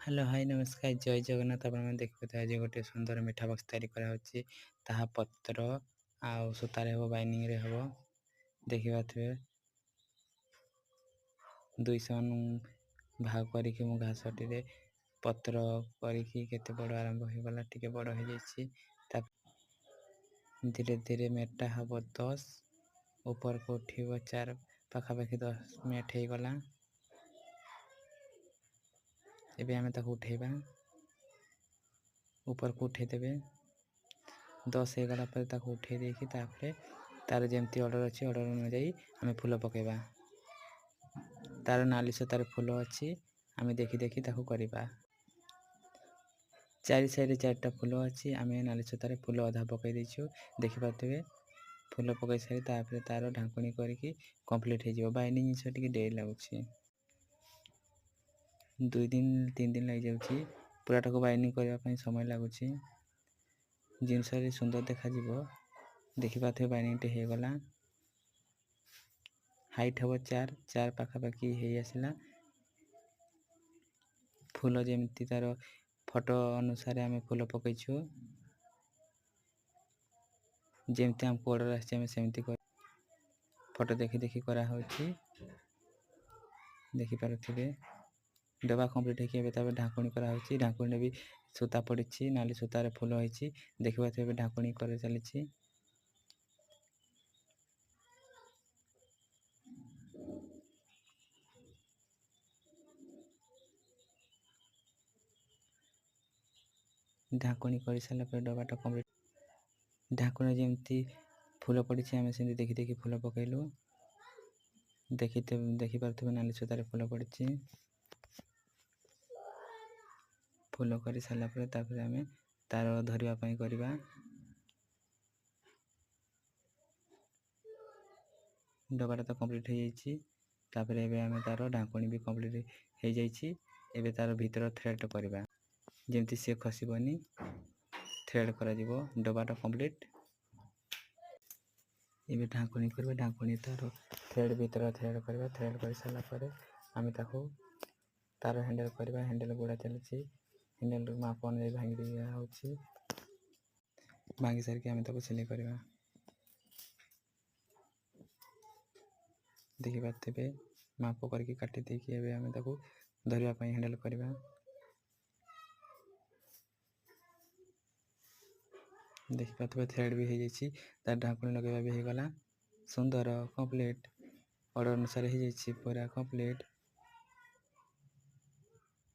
Hello hi नमस्कार जय जगन्नाथ आपन देखिए आज गोटे सुंदर मिठा बक्स तैयारी कराई पत्र आउ सूतार हम बाइनिंग रे हम देखा थे 200 भाग करके मु घासटी पत्र करके बड़ आरंभ हो गला टिके बड़ हो जाए धीरे धीरे मेटा हम 10 ऊपर को उठब 4 पाखापाखि 10 मिनट हो गला एबे हमें ताको उठेबा ऊपर को उठेदेवे 10 हो गला पर ताको उठे देकी तार जेमती ऑर्डर अच्छी ऑर्डर अनुଯାयी आम फूल पकेबा तार नाली तार फूल अच्छी आम देखी देखी ताको करबा 4 साइड 4टा फूल अच्छी आम नाली तार फूल अधा पकई देछु देखि पाते फूल पकई सारी तार ढांकुणी करके कंप्लीट हो बाइंडिंग जिन टिके डेरी लगुच 2 दिन 3 दिन लग जाउची पूराटा को बाइंडिंग करने समय लगुच जिनस सुंदर देखा देखि पाते बाइंडिंग टे हो गला हाइट हम 4 पाखापाखि हो आसला फूल जमती तार फोटो अनुसार आम फूल पकईछु जमती आमको ऑर्डर आमती फोटो देखी देखी करा होची देखि पारुथिबे डबा कंप्लीट होकर ढाकुणी कराई ढाकुणी भी सूता पड़ी नाली सूतार फूल होती देखा ढाकुणी कर चली ढाकुणी कर सारापर डबाटा कंप्लीट ढाकुणी जमती फूल पड़ी आम से देखी देखी फूल पकईलु देखि पारुथिबे नाली सूतार फूल पड़ी फूल कर सारापर आम तार धरवाई करवा डबाटा तो कंप्लीट हो जाए आम तार ढाकुणी भी कंप्लीट हो जाए तार भीतर थ्रेड करवा जमती सी खसबनी थ्रेड कर डबाटा कंप्लीट ये ढाकुणी करवा ढाकुणी तार थ्रेड भीतर थ्रेड करवा थ्रेड कर सारापर आम तार हैंडल करवा हैंडल गुड़ा चलती हैंडल माप अनुसार भांगी दिया होची भांगी सारिक आम सिलाई करवा देखि पाते माप करके काटी देकी आम धरवाई हैंडल करवा देखि पाते थ्रेड भी हो जाए तार ढाकुणी लगेवा भी हो गला सुंदर कंप्लीट ऑर्डर अनुसार हो जाए पूरा कंप्लीट।